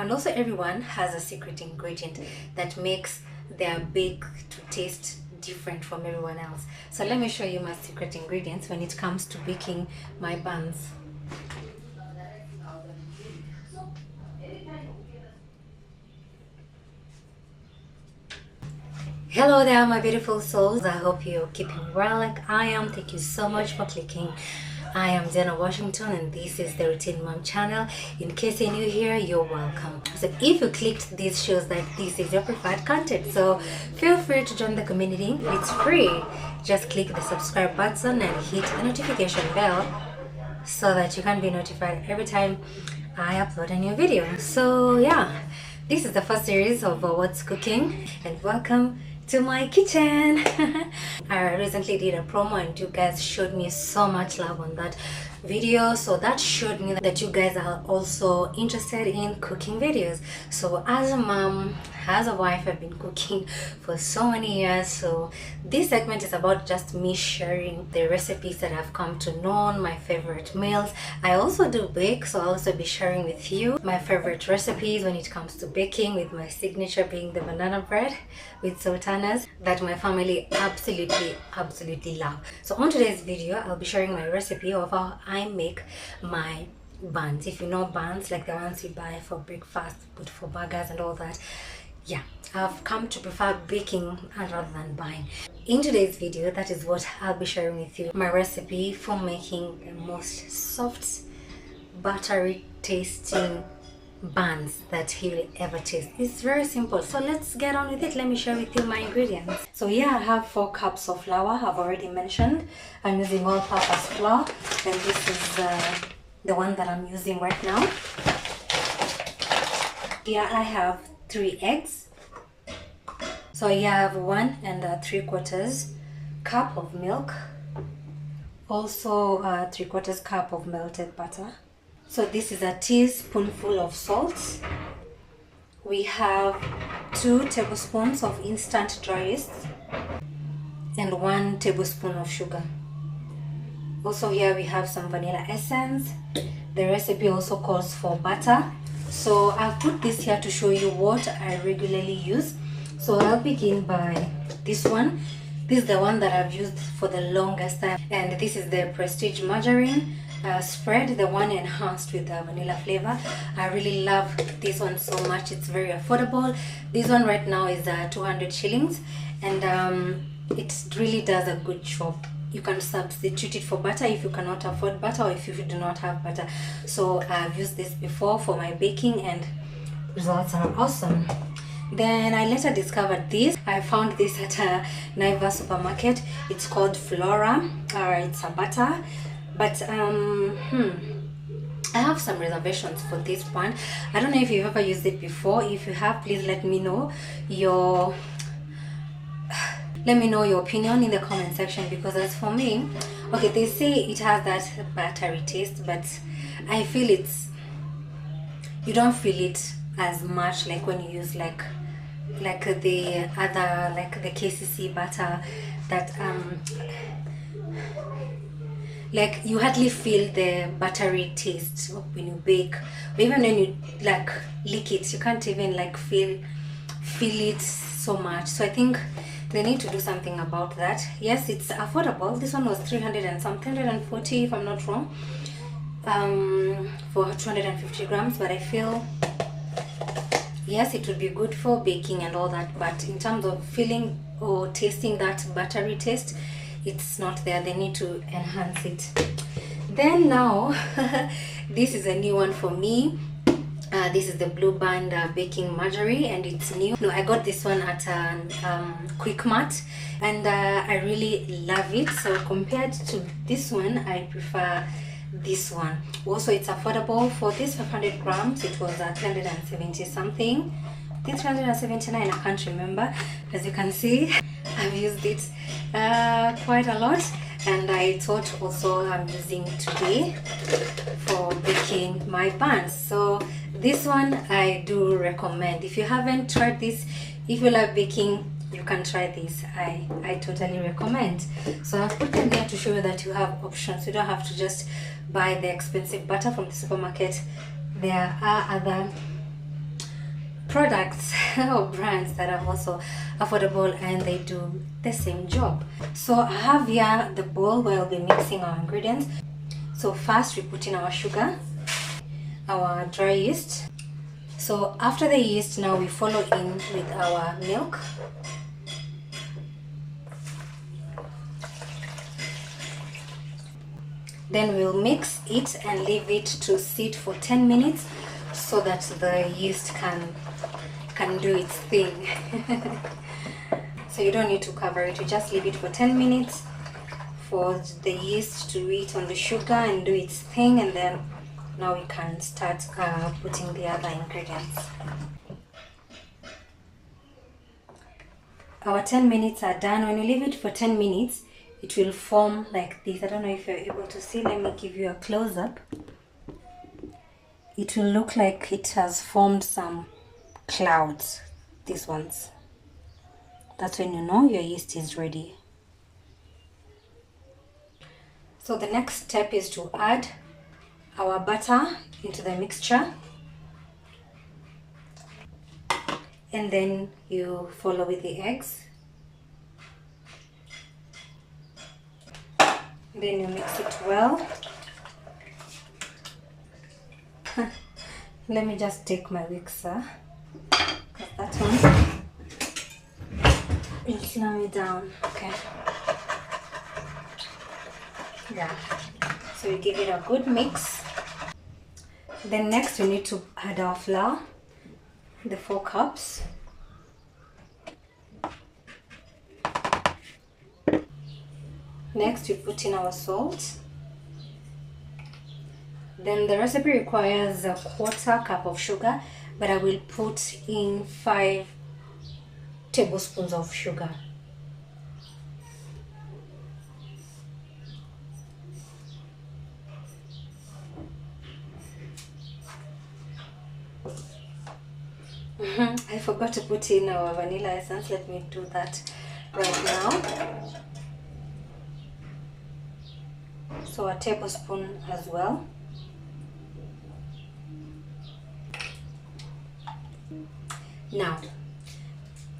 And also everyone has a secret ingredient that makes their bake to taste different from everyone else. So let me show you my secret ingredients when it comes to baking my buns. Hello there my beautiful souls, I hope you're keeping well like I am. Thank you so much for clicking. I am Jenna Washington and this is the Routine Mom channel. In case you're new here, you're welcome. So if you clicked, this shows that this is your preferred content, so feel free to join the community. It's free. Just click the subscribe button and hit the notification bell so that you can be notified every time I upload a new video. So yeah, this is the first series of What's Cooking, and welcome to my kitchen. I recently did a promo and you guys showed me so much love on that video, so that showed me that you guys are also interested in cooking videos. So as a mom, as a wife, I've been cooking for so many years, so this segment is about just me sharing the recipes that I've come to know, my favorite meals. I also do bake, so I'll also be sharing with you my favorite recipes when it comes to baking, with my signature being the banana bread with sultanas that my family absolutely love. So on today's video, I'll be sharing my recipe of how I make my buns. If you know buns, like the ones you buy for breakfast, good for burgers and all that, yeah, I've come to prefer baking rather than buying. In today's video, that is what I'll be sharing with you, my recipe for making the most soft, buttery tasting buns that you will ever taste. It's very simple, so let's get on with it. Let me share with you my ingredients. So yeah, I have 4 cups of flour. I've already mentioned I'm using all-purpose flour, and this is the one that I'm using right now. Here I have 3 eggs. So here I have 1 3/4 cup of milk, also 3/4 cup of melted butter. So this is a teaspoonful of salt. We have 2 tablespoons of instant dry yeast and 1 tablespoon of sugar. Also here we have some vanilla essence. The recipe also calls for butter, so I've put this here to show you what I regularly use. So I'll begin by this one. This is the one that I've used for the longest time, and this is the Prestige Margarine spread, the one enhanced with the vanilla flavor. I really love this one so much. It's very affordable. This one right now is 200 shillings, and it really does a good job. You can substitute it for butter if you cannot afford butter, or if you do not have butter. So I've used this before for my baking and results are awesome. Then I later discovered this. I found this at a Naivas supermarket. It's called Flora, it's a butter, but I have some reservations for this one. I don't know if you've ever used it before. If you have, please let me know your opinion in the comment section, because as for me, okay, they say it has that buttery taste, but I feel you don't feel it as much like when you use like the other, like the KCC butter, that like you hardly feel the buttery taste when you bake, or even when you like lick it, you can't even like feel it so much. So I think they need to do something about that. Yes, it's affordable. This one was 300 and something, 140 if I'm not wrong, for 250 grams, but I feel yes, it would be good for baking and all that, but in terms of feeling or tasting that buttery taste, it's not there. They need to enhance it. Then now this is a new one for me. This is the Blue Band baking margarine, and it's new. No, I got this one at Quick Mart, and I really love it. So compared to this one, I prefer this one. Also, it's affordable. For this 500 grams, it was 370 something. I think 379, I can't remember. As you can see, I've used it quite a lot, and I thought also I'm using today for baking my buns. So this one I do recommend. If you haven't tried this, if you love baking, you can try this. I totally recommend. So I've put them there to show you that you have options. You don't have to just buy the expensive butter from the supermarket. There are other products or brands that are also affordable and they do the same job. So I have here the bowl where we'll be mixing our ingredients. So first we put in our sugar, our dry yeast. So after the yeast, now we follow in with our milk. Then we'll mix it and leave it to sit for 10 minutes so that the yeast can do its thing. So you don't need to cover it, you just leave it for 10 minutes for the yeast to eat on the sugar and do its thing, and then now we can start putting the other ingredients. Our 10 minutes are done. When you leave it for 10 minutes, it will form like this. I don't know if you're able to see. Let me give you a close-up. It will look like it has formed some clouds, these ones. That's when you know your yeast is ready. So the next step is to add our butter into the mixture, and then you follow with the eggs. Then you mix it well. Let me just take my mixer, because that one will slow me down. Okay. Yeah. So you give it a good mix. Then next we need to add our flour, the 4 cups. Next we put in our salt. Then the recipe requires a 1/4 cup of sugar, but I will put in 5 tablespoons of sugar. I forgot to put in our vanilla essence. Let me do that right now. So a tablespoon as well. Now,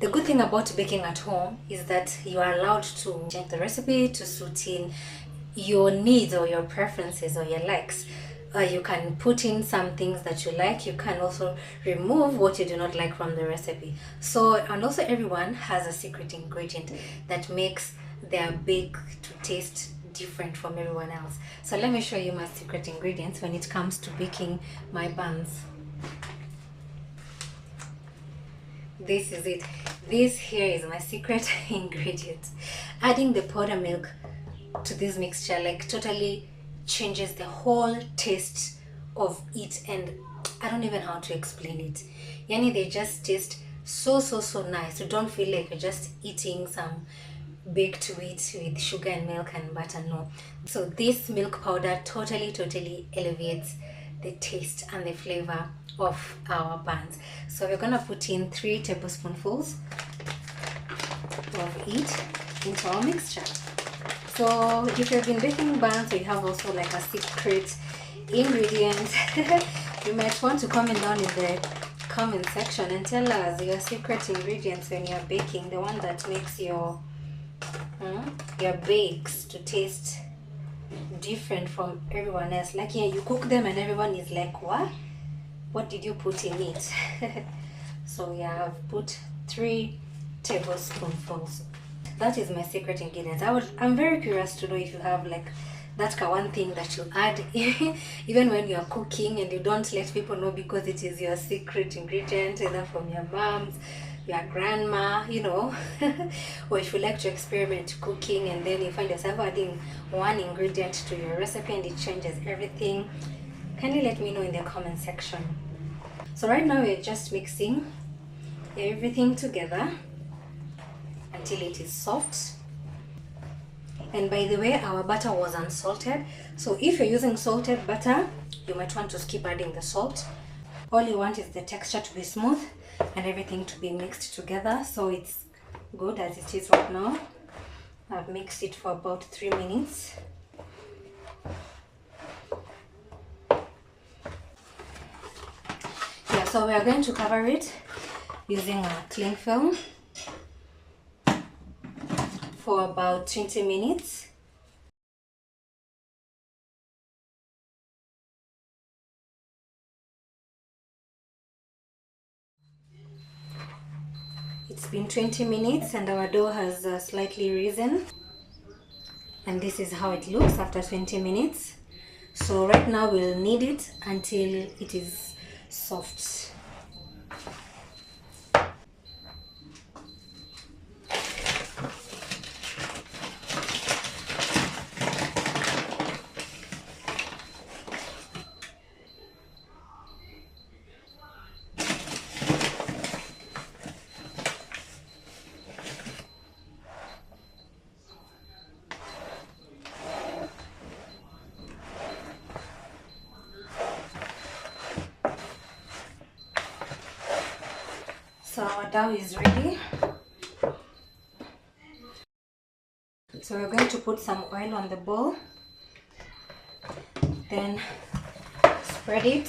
the good thing about baking at home is that you are allowed to change the recipe to suit in your needs or your preferences or your likes. You can put in some things that you like. You can also remove what you do not like from the recipe. So, and also everyone has a secret ingredient that makes their bake to taste different from everyone else. So let me show you my secret ingredients when it comes to baking my buns. This is it. This here is my secret ingredient. Adding the powder milk to this mixture like totally changes the whole taste of it, and I don't even know how to explain it. Yani, they just taste so nice. You don't feel like you're just eating some baked wheat with sugar and milk and butter. No. So this milk powder totally elevates the taste and the flavor of our buns. So we're gonna put in 3 tablespoonfuls of it into our mixture. So if you've been baking buns, you have also like a secret ingredient, you might want to comment down in the comment section and tell us your secret ingredients when you're baking, the one that makes your bakes to taste different from everyone else. Like, yeah, you cook them and everyone is like, what did you put in it? So yeah, I've put 3 tablespoonfuls. That is my secret ingredients. I'm very curious to know if you have like that one thing that you add even when you are cooking and you don't let people know because it is your secret ingredient, either from your moms, your grandma, you know. Or if you like to experiment cooking and then you find yourself adding one ingredient to your recipe and it changes everything, can you let me know in the comment section? So right now we're just mixing everything together until it is soft. And by the way, our butter was unsalted, so if you're using salted butter, you might want to skip adding the salt. All you want is the texture to be smooth and everything to be mixed together, so it's good as it is right now. I've mixed it for about 3 minutes. Yeah, So we are going to cover it using a cling film for about 20 minutes. It's been 20 minutes and our dough has slightly risen, and this is how it looks after 20 minutes. So right now we'll knead it until it is soft. So our dough is ready. So we're going to put some oil on the bowl, then spread it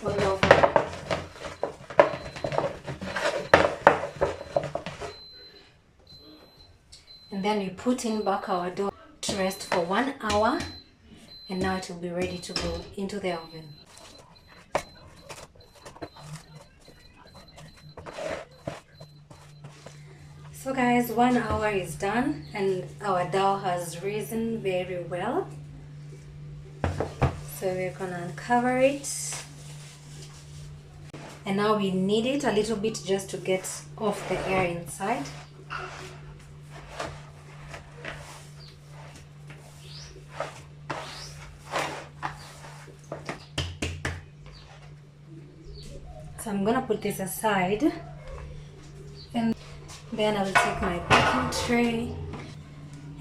all over. And then we put in back our dough to rest for 1 hour, and now it will be ready to go into the oven. So guys, 1 hour is done and our dough has risen very well. So we're gonna uncover it, and now we knead it a little bit just to get off the air inside. So I'm gonna put this aside, and then I will take my baking tray,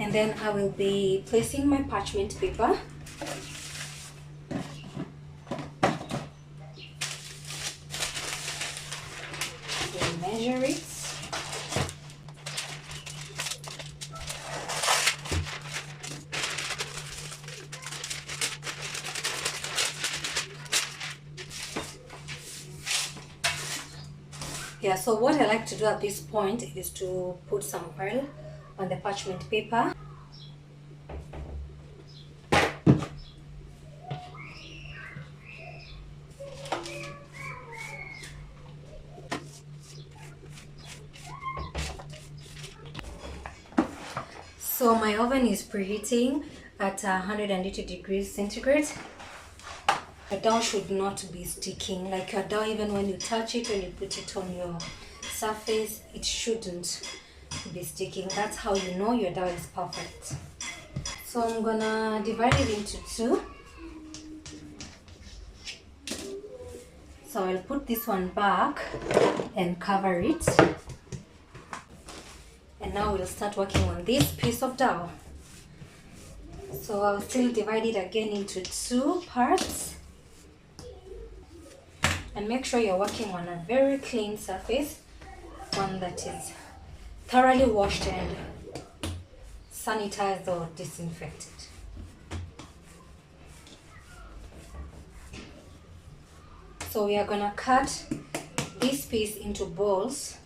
and then I will be placing my parchment paper. We'll measure it. Yeah, so what I like to do at this point is to put some oil on the parchment paper. So my oven is preheating at 180 degrees centigrade. The dough should not be sticking. Like your dough, even when you touch it, when you put it on your surface, it shouldn't be sticking. That's how you know your dough is perfect. So I'm gonna divide it into two. So I'll put this one back and cover it. And now we'll start working on this piece of dough. So I'll still divide it again into two parts. And make sure you're working on a very clean surface, one that is thoroughly washed and sanitized or disinfected. So we are gonna cut this piece into balls.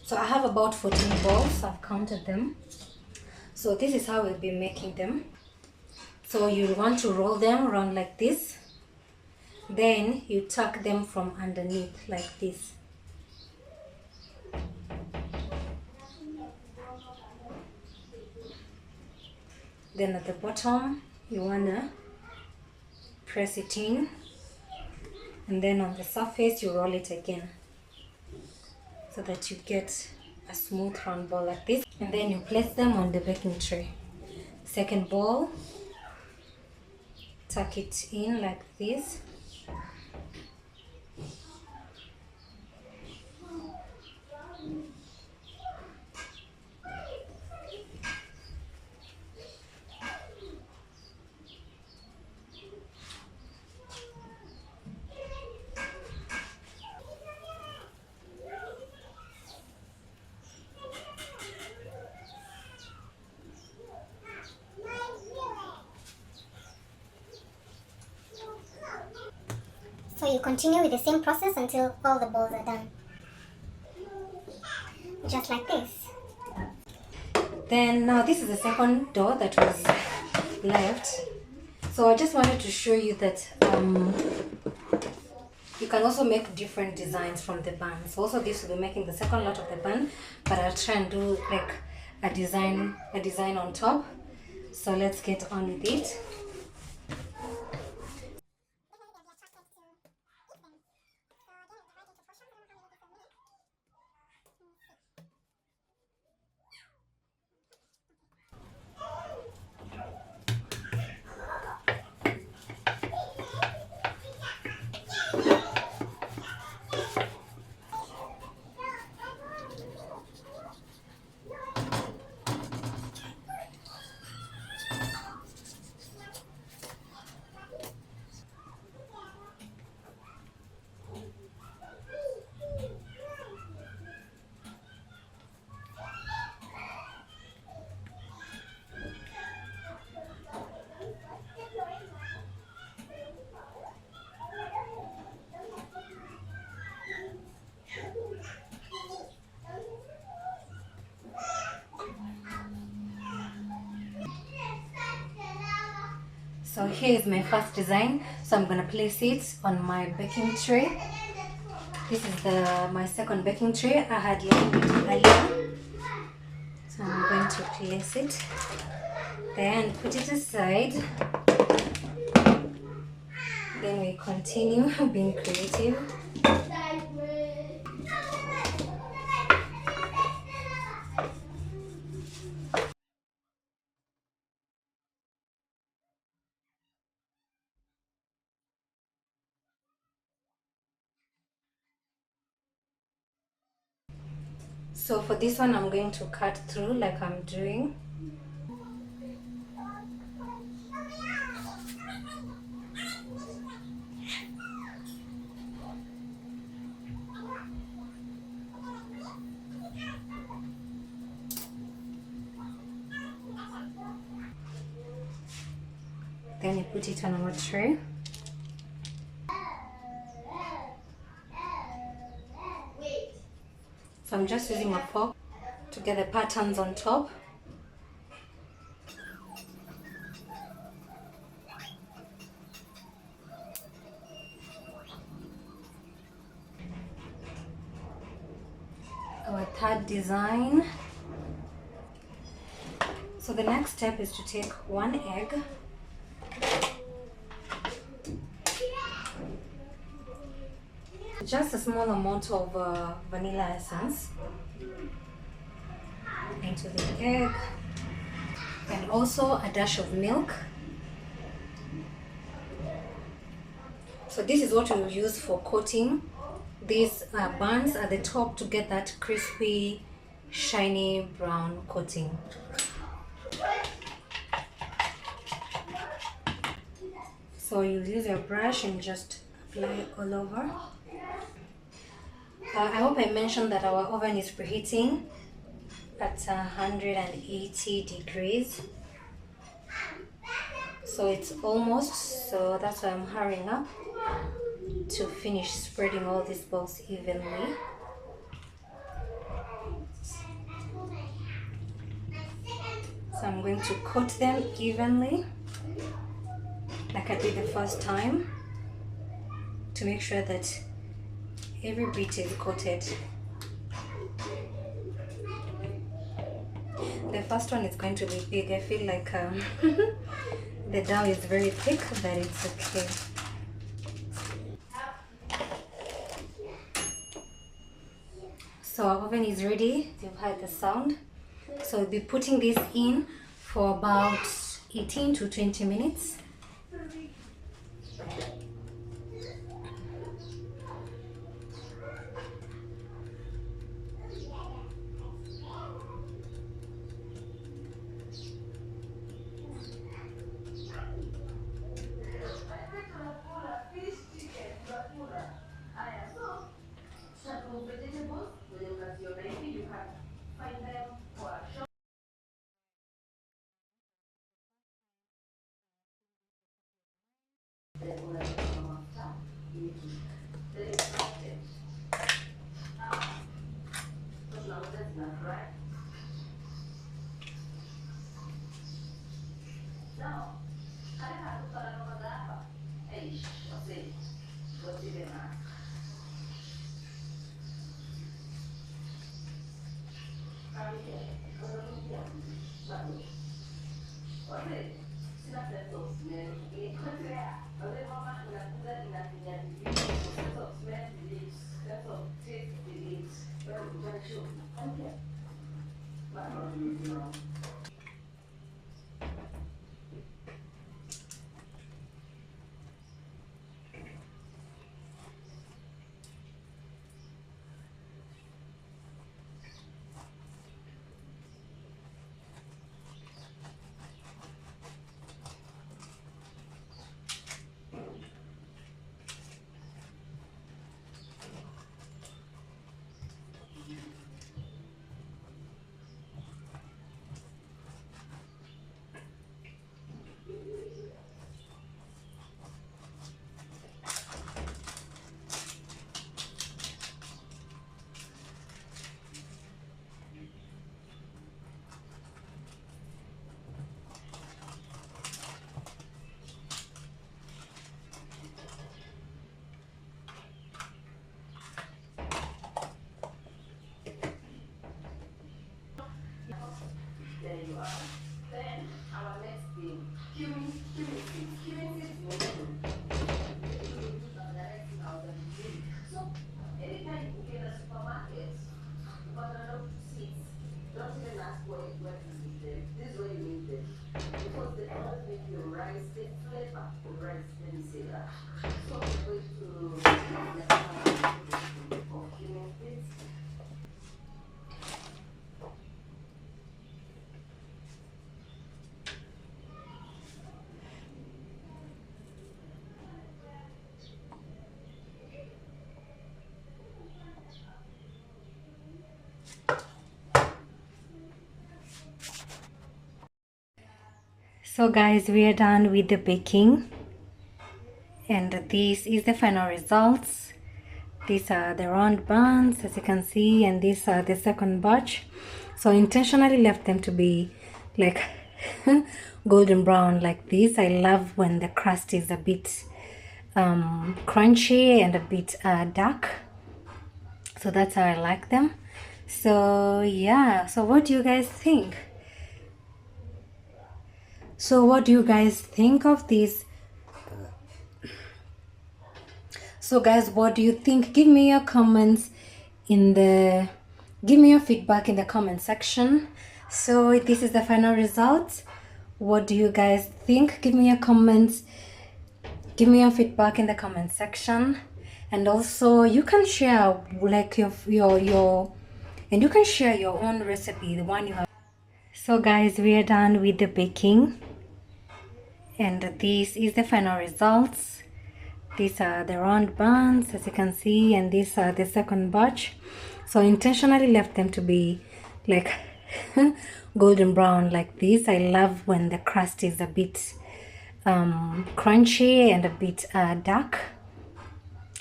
So I have about 14 balls, I've counted them. So this is how we'll be making them. So you want to roll them around like this. Then you tuck them from underneath like this. Then at the bottom, you wanna press it in, and then on the surface you roll it again so that you get a smooth round ball like this, and then you place them on the baking tray. Second ball, tuck it in like this. So you continue with the same process until all the balls are done. Just like this. Then now this is the second dough that was left. So I just wanted to show you that you can also make different designs from the bun. So also this will be making the second lot of the bun, but I'll try and do like a design on top. So let's get on with it. So here is my first design. So I'm gonna place it on my baking tray. This is my second baking tray. I had lined it earlier. So I'm going to place it there and put it aside. Then we continue being creative. So for this one, I'm going to cut through like I'm doing. Then you put it on our tray. So I'm just using a fork to get the patterns on top. Our third design. So the next step is to take one egg, just a small amount of vanilla essence into the egg, and also a dash of milk. So this is what we will use for coating these buns at the top to get that crispy, shiny brown coating. So you use your brush and just apply all over. I hope I mentioned that our oven is preheating at 180 degrees. So it's almost, so that's why I'm hurrying up to finish spreading all these balls evenly. So I'm going to coat them evenly like I did the first time to make sure that every bit is coated. The first one is going to be big. I feel like the dough is very thick, but it's okay. So our oven is ready. You've heard the sound. So we'll be putting this in for about 18 to 20 minutes. There you are. Then our next thing, cumin seeds. Cumin seeds you so anytime you get a supermarket, you got a lot of seeds. Don't even ask where to need them. This is where you need them. Because they always make your rice, they flavor the rice, let me say that. So we're going to of cumin seeds. So guys, we are done with the baking, and this is the final results. These are the round buns, as you can see, and these are the second batch. So I intentionally left them to be like golden brown like this. I love when the crust is a bit crunchy and a bit dark. So that's how I like them. So yeah, so what do you guys think? So what do you guys think of this? So guys, what do you think? Give me your comments give me your feedback in the comment section. So this is the final result. What do you guys think? Give me your comments. Give me your feedback in the comment section. And also you can share like your and you can share your own recipe, the one you have. So guys, we are done with the baking, and this is the final results. These are the round buns, as you can see, and these are the second batch. So I intentionally left them to be like golden brown like this. I love when the crust is a bit crunchy and a bit dark.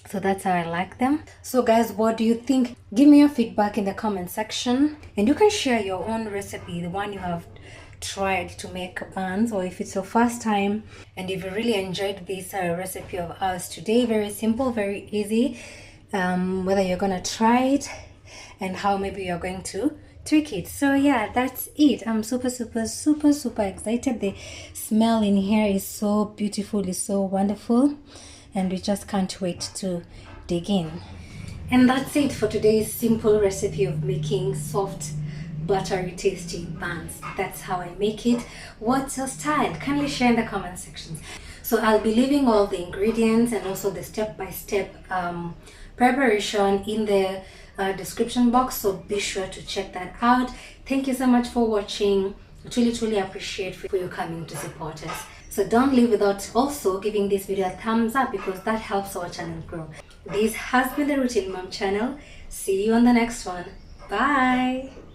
So that's how I like them. So guys, what do you think? Give me your feedback in the comment section, and you can share your own recipe, the one you have tried to make buns, or if it's your first time and if you really enjoyed this recipe of ours today. Very simple, very easy, whether you're gonna try it and how maybe you're going to tweak it. So yeah, that's it. I'm super excited. The smell in here is so beautiful, it's so wonderful, and we just can't wait to dig in. And that's it for today's simple recipe of making soft, buttery, tasty buns. That's how I make it. What's your style? Kindly share in the comment sections. So I'll be leaving all the ingredients and also the step-by-step preparation in the description box, so be sure to check that out. Thank you so much for watching. I truly appreciate for you coming to support us. So don't leave without also giving this video a thumbs up, because that helps our channel grow. This has been the Routine Mom channel. See you on the next one. Bye.